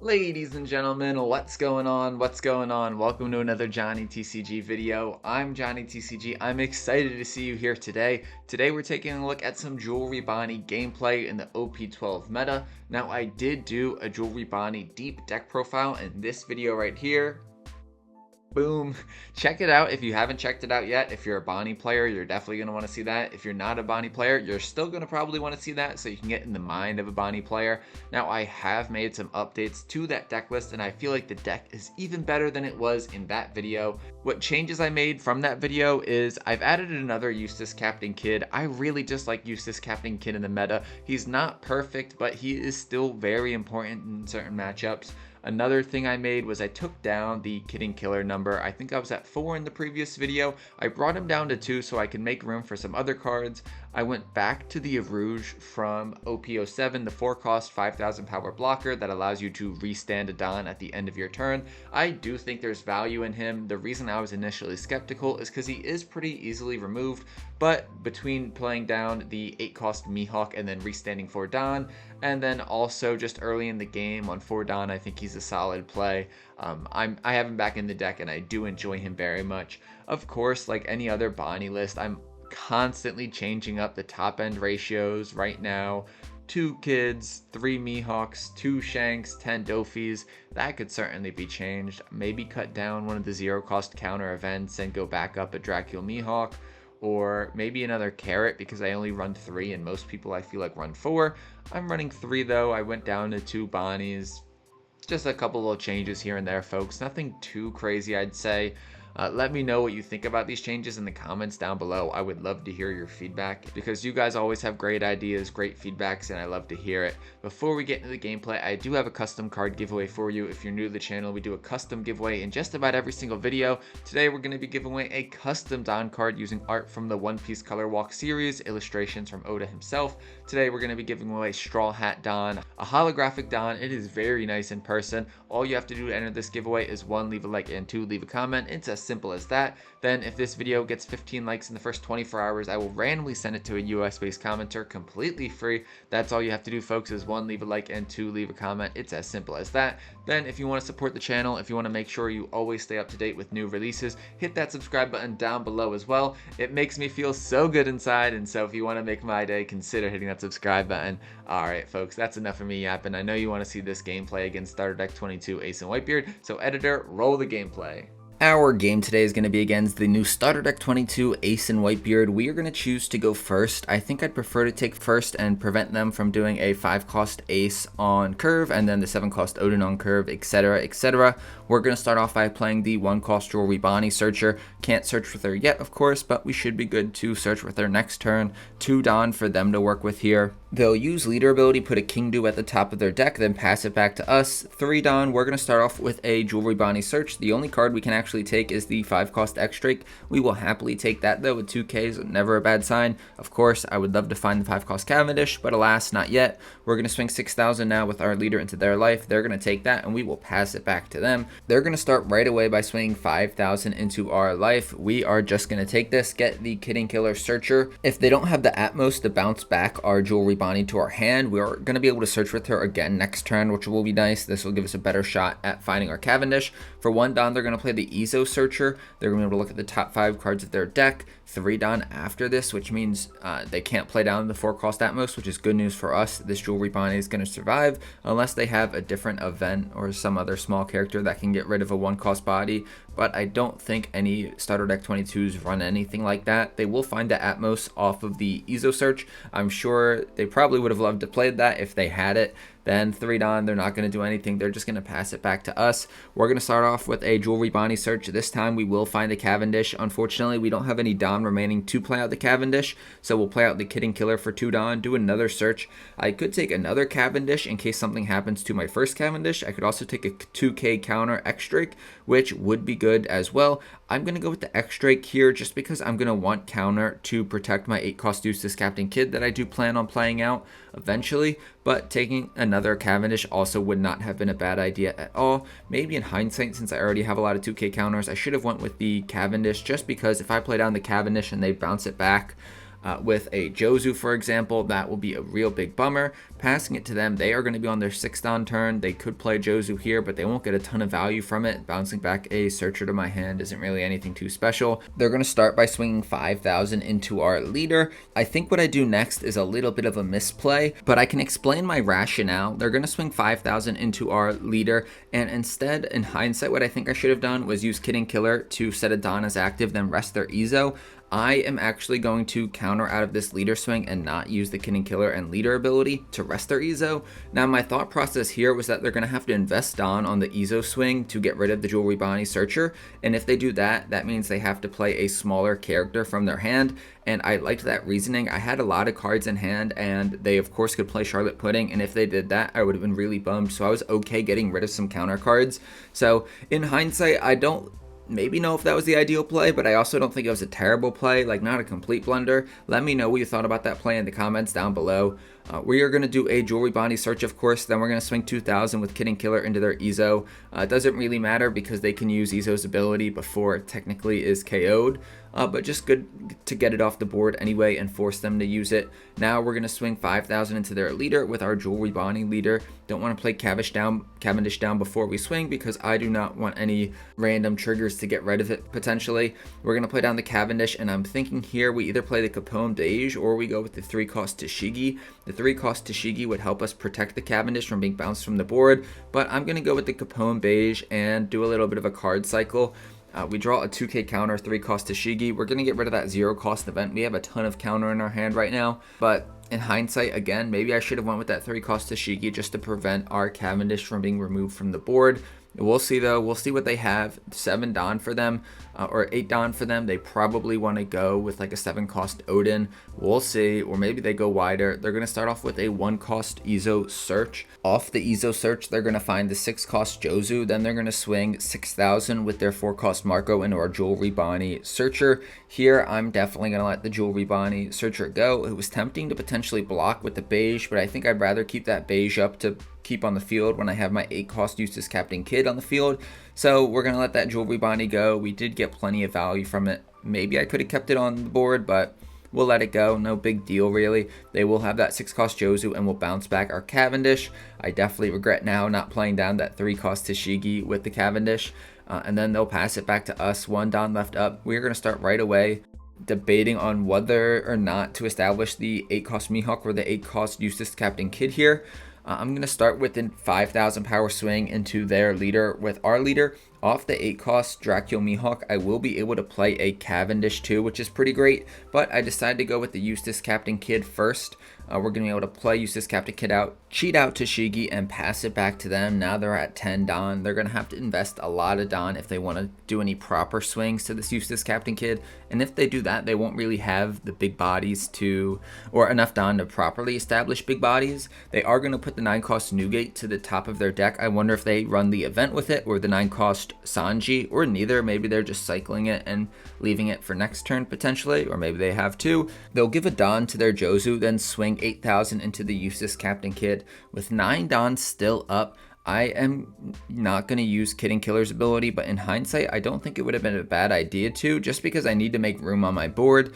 Ladies and gentlemen, what's going on? What's going on? Welcome to another Johnny TCG video. I'm Johnny TCG. I'm excited to see you here today. Today we're taking a look at some Jewelry Bonney gameplay in the OP12 meta. Now I did do a Jewelry Bonney deep deck profile in this video right here. Boom. Check it out if you haven't checked it out yet. If you're a Bonney player, you're definitely going to want to see that. If you're not a Bonney player, you're still going to probably want to see that so you can get in the mind of a Bonney player. Now, I have made some updates to that deck list, and I feel like the deck is even better than it was in that video. What changes I made from that video is I've added another Eustace Captain Kidd. I really just like Eustace Captain Kidd in the meta. He's not perfect, but he is still very important in certain matchups. Another thing I made was I took down the Kidding Killer number. I think I was at 4 in the previous video. I brought him down to 2 so I can make room for some other cards. I went back to the Rouge from OP07, the 4-cost 5,000 power blocker that allows you to restand a Don at the end of your turn. I do think there's value in him. The reason I was initially skeptical is because he is pretty easily removed, but between playing down the 8-cost Mihawk and then restanding for Don, and then also just early in the game on 4 Don, I think he's a solid play. I have him back in the deck and I do enjoy him very much. Of course, like any other Bonney list, I'm constantly changing up the top end ratios right now. 2 Kids, 3 Mihawks, 2 Shanks, 10 Dofis. That could certainly be changed. Maybe cut down one of the 0-cost counter events and go back up a Dracula Mihawk. Or maybe another Carrot because I only run 3 and most people I feel like run 4. I'm running 3 though. I went down to 2 Bonnies. Just a couple little changes here and there, folks. Nothing too crazy, I'd say. Let me know what you think about these changes in the comments down below. I would love to hear your feedback because you guys always have great ideas, great feedbacks, and I love to hear it. Before we get into the gameplay, I do have a custom card giveaway for you. If you're new to the channel, we do a custom giveaway in just about every single video. Today, we're going to be giving away a custom Don card using art from the One Piece Color Walk series, illustrations from Oda himself. Today, we're going to be giving away Straw Hat Don, a holographic Don. It is very nice in person. All you have to do to enter this giveaway is 1, leave a like, and 2, leave a comment. It's as simple as that. Then if this video gets 15 likes in the first 24 hours, I will randomly send it to a US-based commenter completely free. That's all you have to do, folks, is 1, leave a like, and 2, leave a comment. It's as simple as that. Then if you want to support the channel, if you want to make sure you always stay up to date with new releases, hit that subscribe button down below as well. It makes me feel so good inside, and so if you want to make my day, consider hitting that subscribe button. Alright, folks, that's enough of me yapping. I know you want to see this gameplay against Starter Deck 22 Ace and Whitebeard, so editor, roll the gameplay. Our game today is going to be against the new Starter Deck 22 Ace and Whitebeard. We are going to choose to go first. I think I'd prefer to take first and prevent them from doing a 5-cost Ace on curve and then the 7-cost Odin on curve, etc, etc. We're going to start off by playing the 1-cost Jewelry Bonney Searcher. Can't search with her yet, of course, but we should be good to search with her next turn. 2 Don for them to work with here. They'll use leader ability, put a King Dew at the top of their deck, then pass it back to us. 3 Don, we're going to start off with a Jewelry Bonney Search. The only card we can actually take is the 5-cost X-Drake. We will happily take that though with 2Ks, never a bad sign. Of course, I would love to find the 5-cost Cavendish, but alas, not yet. We're going to swing 6,000 now with our leader into their life. They're going to take that and we will pass it back to them. They're going to start right away by swinging 5,000 into our life. We are just going to take this, get the Kidding Killer Searcher. If they don't have the Atmos to bounce back our Jewelry Bonney to our hand, we're going to be able to search with her again next turn, which will be nice. This will give us a better shot at finding our Cavendish. For 1 Don, they're going to play the Ezo Searcher. They're going to be able to look at the top 5 cards of their deck. 3 Don after this, which means they can't play down the 4-cost Atmos, which is good news for us. This Jewelry Bonney is going to survive unless they have a different event or some other small character that can get rid of a 1-cost body, but I don't think any Starter Deck 22s run anything like that. They will find the Atmos off of the Ezo Search. I'm sure they probably would have loved to play that if they had it. Then 3 Don, they're not going to do anything. They're just going to pass it back to us. We're going to start off with a Jewelry Bonney Search. This time we will find a Cavendish. Unfortunately, we don't have any Don remaining to play out the Cavendish, so we'll play out the Kidding Killer for 2 Don, do another search. I could take another Cavendish in case something happens to my first Cavendish. I could also take a 2K counter X-Drake, which would be good as well. I'm going to go with the X-Drake here just because I'm going to want counter to protect my 8-cost Eustace Captain Kidd that I do plan on playing out eventually, but taking another Cavendish also would not have been a bad idea at all. Maybe in hindsight, since I already have a lot of 2K counters, I should have went with the Cavendish just because if I play down the Cavendish and they bounce it back, with a Jozu, for example, that will be a real big bummer. Passing it to them, they are going to be on their 6th Don turn. They could play Jozu here, but they won't get a ton of value from it. Bouncing back a Searcher to my hand isn't really anything too special. They're going to start by swinging 5,000 into our leader. I think what I do next is a little bit of a misplay, but I can explain my rationale. They're going to swing 5,000 into our leader, and instead, in hindsight, what I think I should have done was use Kid and Killer to set a Don as active, then rest their Ezo. I am actually going to counter out of this leader swing and not use the Kid and Killer and leader ability to rest their Ezo. Now, my thought process here was that they're going to have to invest on the Ezo swing to get rid of the Jewelry Bonney Searcher, and if they do that, that means they have to play a smaller character from their hand, and I liked that reasoning. I had a lot of cards in hand, and they of course could play Charlotte Pudding, and if they did that, I would have been really bummed, so I was okay getting rid of some counter cards. So in hindsight, I don't maybe know if that was the ideal play, but I also don't think it was a terrible play, like not a complete blunder. Let me know what you thought about that play in the comments down below. We are going to do a Jewelry Bonney search, of course, then we're going to swing 2,000 with Kid and Killer into their Ezo. It doesn't really matter because they can use Ezo's ability before it technically is KO'd, but just good to get it off the board anyway and force them to use it. Now we're going to swing 5,000 into their leader with our Jewelry Bonney leader. Don't want to play Cavendish down before we swing because I do not want any random triggers to get rid of it potentially. We're going to play down the Cavendish, and I'm thinking here we either play the Capone Beige or we go with the 3-cost Tashigi. The 3-cost Tashigi would help us protect the Cavendish from being bounced from the board, but I'm going to go with the Capone Beige and do a little bit of a card cycle. We draw a 2k counter, 3-cost Tashigi. We're going to get rid of that 0-cost event. We have a ton of counter in our hand right now, but in hindsight, again, maybe I should have went with that 3-cost Tashigi just to prevent our Cavendish from being removed from the board. We'll see though. We'll see what they have. 7 Don for them, or 8 Don for them. They probably want to go with like a 7-cost Odin. We'll see. Or maybe they go wider. They're going to start off with a 1-cost Ezo search. Off the Ezo search, they're going to find the 6-cost Jozu. Then they're going to swing 6,000 with their 4-cost Marco into our Jewelry Bonney Searcher. Here, I'm definitely going to let the Jewelry Bonney Searcher go. It was tempting to potentially block with the Beige, but I think I'd rather keep that Beige up to keep on the field when I have my 8-cost Eustace Captain Kidd on the field. So we're going to let that Jewelry Bonney go. We did get plenty of value from it. Maybe I could have kept it on the board, but we'll let it go. No big deal, really. They will have that 6-cost Jozu and will bounce back our Cavendish. I definitely regret now not playing down that 3-cost Tashigi with the Cavendish. And then they'll pass it back to us. 1 Don left up. We're going to start right away debating on whether or not to establish the 8-cost Mihawk or the 8-cost Eustace Captain Kidd here. I'm going to start with a 5,000 power swing into their leader with our leader. Off the 8-cost Dracula Mihawk, I will be able to play a Cavendish too, which is pretty great, but I decided to go with the Eustace Captain Kidd first. We're going to be able to play Eustace Captain Kidd out, cheat out Tashigi, and pass it back to them. Now they're at 10 Don. They're going to have to invest a lot of Don if they want to do any proper swings to this Eustace Captain Kidd, and if they do that, they won't really have the big bodies to, or enough Don to properly establish big bodies. They are going to put the 9-cost Newgate to the top of their deck. I wonder if they run the event with it, or the 9-cost Sanji, or neither. Maybe they're just cycling it and leaving it for next turn potentially, or maybe they have 2. They'll give a Don to their Jozu, then swing 8,000 into the Eustace Captain Kidd. With 9 Dons still up, I am not going to use Kid and Killer's ability, but in hindsight, I don't think it would have been a bad idea to, just because I need to make room on my board.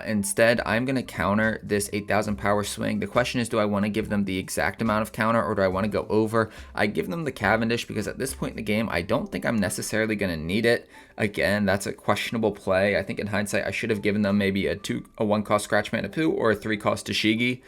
Instead, I'm going to counter this 8,000 power swing. The question is, do I want to give them the exact amount of counter, or do I want to go over? I give them the Cavendish because at this point in the game, I don't think I'm necessarily going to need it. Again, that's a questionable play. I think in hindsight, I should have given them maybe a 1-cost Scratch Manitou or a 3-cost Tashigi.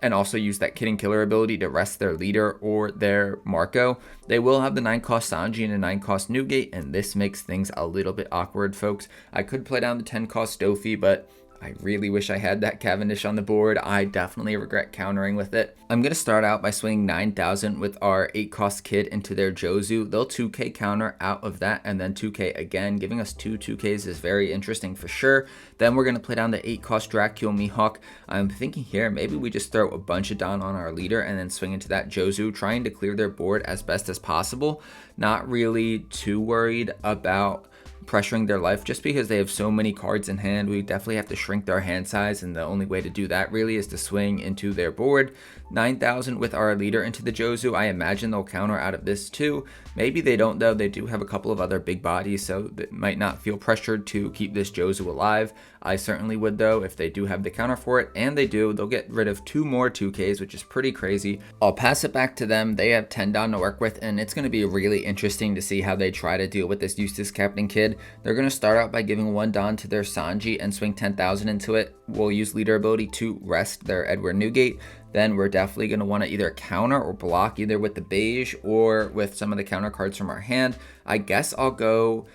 And also use that Kid and Killer ability to rest their leader or their Marco. They will have the 9-cost Sanji and a 9-cost Newgate, and this makes things a little bit awkward, folks. I could play down the 10-cost Dofi, but I really wish I had that Cavendish on the board. I definitely regret countering with it. I'm going to start out by swinging 9,000 with our 8-cost Kidd into their Jozu. They'll 2k counter out of that and then 2k again. Giving us 2 2ks is very interesting for sure. Then we're going to play down the 8-cost Dracula Mihawk. I'm thinking here maybe we just throw a bunch of Don on our leader and then swing into that Jozu, trying to clear their board as best as possible. Not really too worried about pressuring their life just because they have so many cards in hand. We definitely have to shrink their hand size, and the only way to do that really is to swing into their board. 9,000 with our leader into the Jozu. I imagine they'll counter out of this too. Maybe they don't though. They do have a couple of other big bodies, so they might not feel pressured to keep this Jozu alive. I certainly would though if they do have the counter for it, and they do. They'll get rid of 2 more 2Ks, which is pretty crazy. I'll pass it back to them. They have 10 Don to work with, and it's going to be really interesting to see how they try to deal with this Eustace Captain Kid. They're going to start out by giving 1 Don to their Sanji and swing 10,000 into it. We'll use leader ability to rest their Edward Newgate. Then we're definitely going to want to either counter or block either with the beige or with some of the counter cards from our hand. I guess I'll go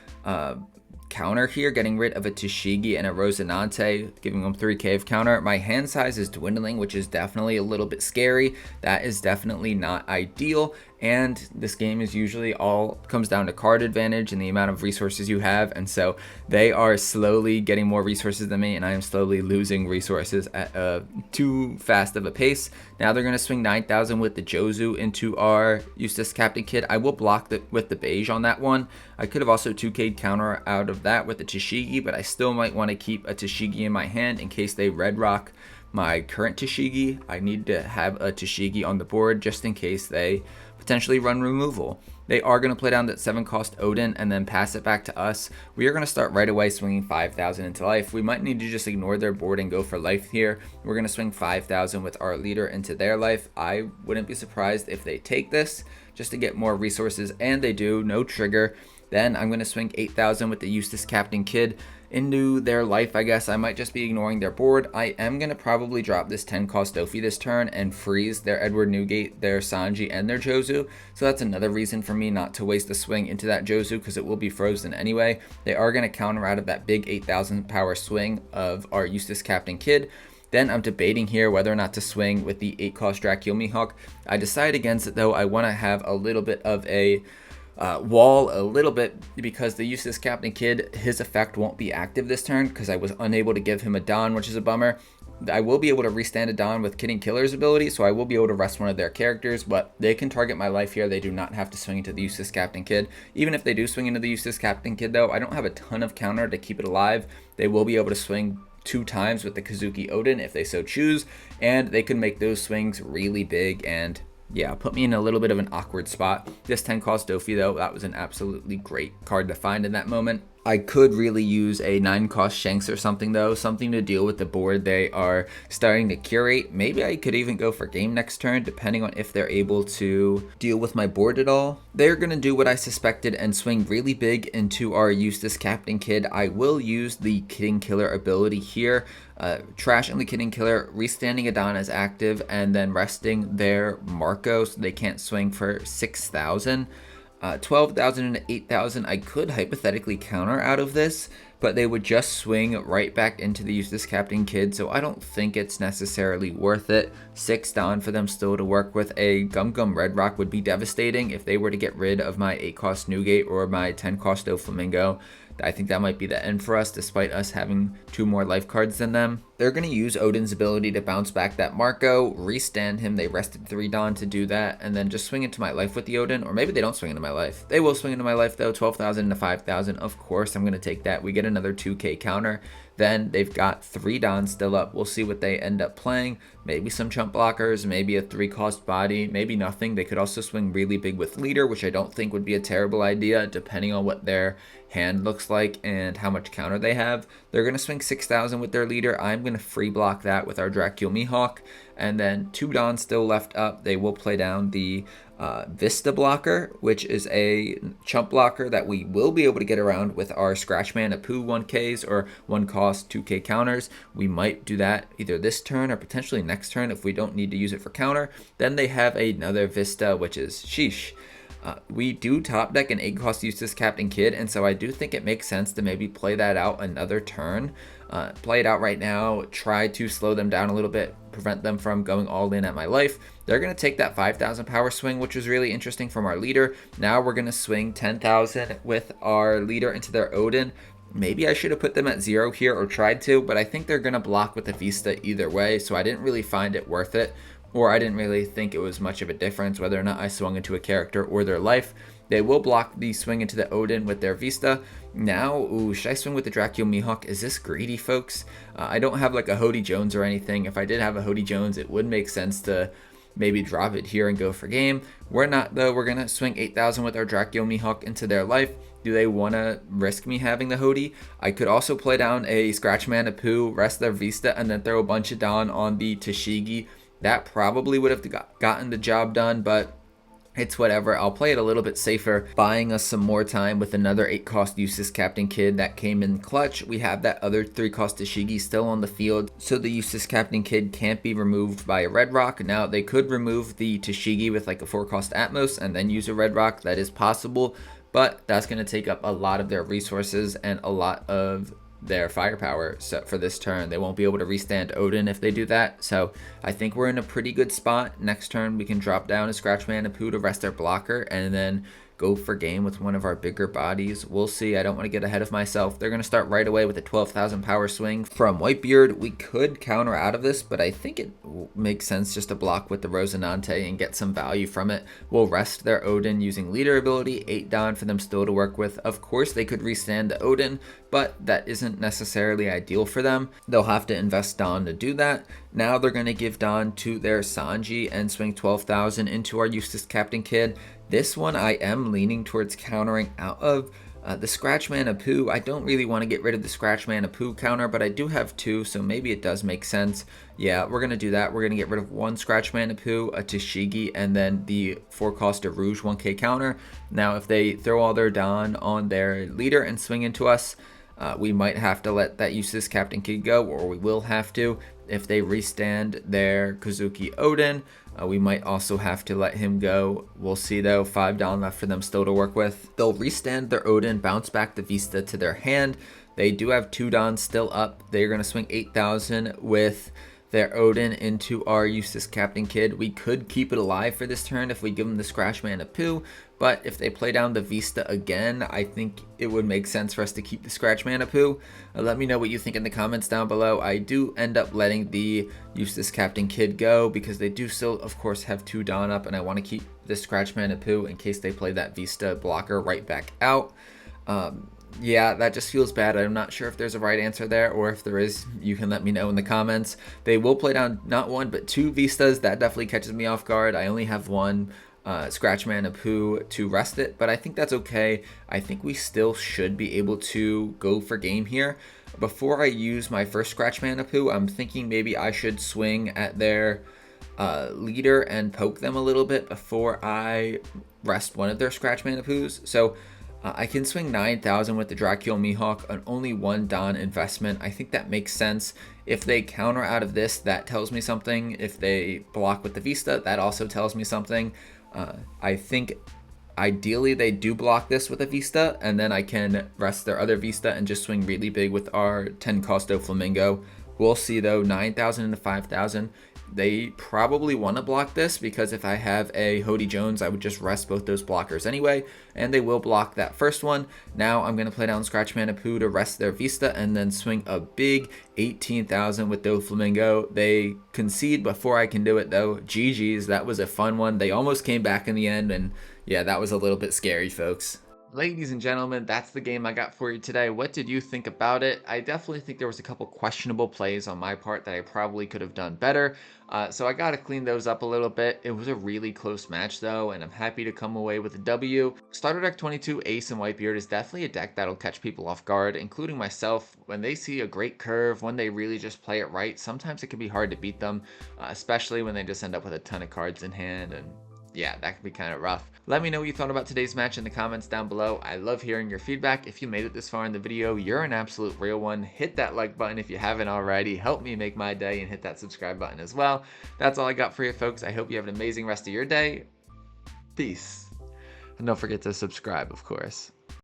counter here, getting rid of a Tashigi and a Rosinante, giving them 3k of counter. My hand size is dwindling, which is definitely a little bit scary. That is definitely not ideal. And this game is usually all comes down to card advantage and the amount of resources you have. And so they are slowly getting more resources than me, and I am slowly losing resources at too fast of a pace. Now they're going to swing 9,000 with the Jozu into our Eustace Captain Kid. I will block with the beige on that one. I could have also 2K'd counter out of that with the Tashigi, but I still might want to keep a Tashigi in my hand in case they red rock my current Tashigi. I need to have a Tashigi on the board just in case they potentially run removal. They are going to play down that 7-cost Odin and then pass it back to us. We are going to start right away swinging 5,000 into life. We might need to just ignore their board and go for life here. We're going to swing 5,000 with our leader into their life. I wouldn't be surprised if they take this just to get more resources, and they do. No trigger. Then I'm going to swing 8,000 with the Eustace Captain Kid into their life. I guess I might just be ignoring their board. I am going to probably drop this 10-cost Dofi this turn and freeze their Edward Newgate, their Sanji, and their Jozu. So that's another reason for me not to waste a swing into that Jozu, because it will be frozen anyway. They are going to counter out of that big 8,000 power swing of our Eustace Captain Kid. Then I'm debating here whether or not to swing with the 8-cost Dracula Mihawk. I decide against it though. I want to have a little bit of a wall because the Eustace Captain Kid, his effect won't be active this turn because I was unable to give him a Don, which is a bummer. I will be able to restand a Don with Kidding Killer's ability, so I will be able to rest one of their characters, but they can target my life here. They do not have to swing into the Eustace Captain Kid. Even if they do swing into the Eustace Captain Kid though, I don't have a ton of counter to keep it alive. They will be able to swing 2 times with the Kazuki Odin if they so choose, and they can make those swings really big and yeah, put me in a little bit of an awkward spot. This 10-cost Dofi though, that was an absolutely great card to find in that moment. I could really use a 9-cost Shanks or something though, something to deal with the board they are starting to curate. Maybe I could even go for game next turn, depending on if they're able to deal with my board at all. They're going to do what I suspected and swing really big into our Eustace Captain Kid. I will use the Kidding Killer ability here. Trash and the Kidding Killer, restanding Adon as active, and then resting their Marco so they can't swing for 6,000. 12,000 and 8,000, I could hypothetically counter out of this, but they would just swing right back into the Eustace Captain Kid, so I don't think it's necessarily worth it. 6 Don for them still to work with. A Gum Gum Red Rock would be devastating if they were to get rid of my 8-cost Newgate or my 10-cost Doflamingo. I think that might be the end for us, despite us having 2 more life cards than them. They're going to use Odin's ability to bounce back that Marco, restand him. They rested 3 Don to do that, and then just swing into my life with the Odin. Or maybe they don't swing into my life. They will swing into my life though. 12,000 to 5,000. Of course, I'm going to take that. We get another 2k counter. Then they've got 3 Dons still up. We'll see what they end up playing. Maybe some chump blockers, maybe a 3-cost body, maybe nothing. They could also swing really big with leader, which I don't think would be a terrible idea, depending on what their hand looks like and how much counter they have. They're going to swing 6,000 with their leader. I'm going to free block that with our Dracula Mihawk. And then 2 Dons still left up. They will play down the Vista blocker, which is a chump blocker that we will be able to get around with our Scratchman Apu 1Ks or 1-cost 2K counters. We might do that either this turn or potentially next turn if we don't need to use it for counter. Then they have another Vista, which is sheesh. We do top deck an 8-cost Eustace Captain Kid, and so I do think it makes sense to maybe play that out another turn. Play it out right now, try to slow them down a little bit, prevent them from going all in at my life. They're going to take that 5,000 power swing, which was really interesting from our leader. Now we're going to swing 10,000 with our leader into their Odin. Maybe I should have put them at 0 here or tried to, but I think they're going to block with the Vista either way, so I didn't really find it worth it. Or I didn't really think it was much of a difference whether or not I swung into a character or their life. They will block the swing into the Odin with their Vista. Now, ooh, should I swing with the Dracula Mihawk? Is this greedy, folks? I don't have like a Hody Jones or anything. If I did have a Hody Jones, it would make sense to maybe drop it here and go for game. We're not though. We're gonna swing 8,000 with our Dracula Mihawk into their life. Do they want to risk me having the Hody? I could also play down a Scratch Man, a Pooh, rest their Vista, and then throw a bunch of Dawn on the TCG. That probably would have gotten the job done, but it's whatever. I'll play it a little bit safer, buying us some more time with another 8-cost Useless Captain Kid that came in clutch. We have that other 3-cost Tashigi still on the field, so the Useless Captain Kid can't be removed by a Red Rock. Now, they could remove the Tashigi with like a 4-cost Atmos and then use a Red Rock. That is possible, but that's going to take up a lot of their resources and a lot of their firepower. So for this turn, they won't be able to restand Odin if they do that. So I think we're in a pretty good spot. Next turn, we can drop down a Scratch Man, a Pooh to rest their blocker, and then go for game with one of our bigger bodies. We'll see. I don't want to get ahead of myself. They're going to start right away with a 12,000 power swing from Whitebeard. We could counter out of this, but I think it makes sense just to block with the Rosinante and get some value from it. We'll rest their Odin using leader ability, 8 Dawn for them still to work with. Of course, they could restand the Odin, but that isn't necessarily ideal for them. They'll have to invest Dawn to do that. Now they're going to give Dawn to their Sanji and swing 12,000 into our Useless Captain Kid. This one I am leaning towards countering out of. The Scratch Man, a Pooh, I don't really want to get rid of the Scratch Man, a Pooh counter, but I do have 2, so maybe it does make sense. Yeah, we're going to do that. We're going to get rid of 1 Scratch Man, a Pooh, a Tashigi, and then the 4-cost of Rouge 1k counter. Now, if they throw all their Dawn on their leader and swing into us, we might have to let that Useless Captain Kid go, or we will have to. If they restand their Kazuki Odin, we might also have to let him go. We'll see though. 5 Dawn left for them still to work with. They'll restand their Odin, bounce back the Vista to their hand. They do have 2 Dawn still up. They're going to swing 8,000 with their Odin into our Useless Captain Kid. We could keep it alive for this turn if we give them the Scratch Man, a Pooh, but if they play down the Vista again, I think it would make sense for us to keep the Scratch Man, a Pooh. Let me know what you think in the comments down below. I do end up letting the Useless Captain Kid go because they do still, of course, have 2 Dawn up, and I want to keep the Scratch Man, a Pooh in case they play that Vista blocker right back out. Yeah, that just feels bad. I'm not sure if there's a right answer there, or if there is, you can let me know in the comments. They will play down not 1, but 2 Vistas. That definitely catches me off guard. I only have 1 Scratch Man, a Pooh to rest it, but I think that's okay. I think we still should be able to go for game here. Before I use my first Scratch Man, a Pooh, I'm thinking maybe I should swing at their leader and poke them a little bit before I rest one of their Scratch Man, a Poohs. So I can swing 9,000 with the Dracula Mihawk on only 1 Dawn investment. I think that makes sense. If they counter out of this, that tells me something. If they block with the Vista, that also tells me something. I think ideally they do block this with a Vista, and then I can rest their other Vista and just swing really big with our 10-cost Flamingo. We'll see though. 9,000 into 5,000. They probably want to block this because if I have a Hody Jones, I would just rest both those blockers anyway, and they will block that first one. Now I'm going to play down Scratch Man, a Pooh to rest their Vista and then swing a big 18,000 with Flamingo. They concede before I can do it though. GG's, that was a fun one. They almost came back in the end, and yeah, that was a little bit scary, folks. Ladies and gentlemen, that's the game I got for you today. What did you think about it? I definitely think there was a couple questionable plays on my part that I probably could have done better. So I got to clean those up a little bit. It was a really close match though, and I'm happy to come away with a W. Starter deck 22, Ace and Whitebeard is definitely a deck that'll catch people off guard, including myself. When they see a great curve, when they really just play it right, sometimes it can be hard to beat them, especially when they just end up with a ton of cards in hand, and yeah, that can be kind of rough. Let me know what you thought about today's match in the comments down below. I love hearing your feedback. If you made it this far in the video, you're an absolute real one. Hit that like button if you haven't already. Help me make my day, and hit that subscribe button as well. That's all I got for you, folks. I hope you have an amazing rest of your day. Peace. And don't forget to subscribe, of course.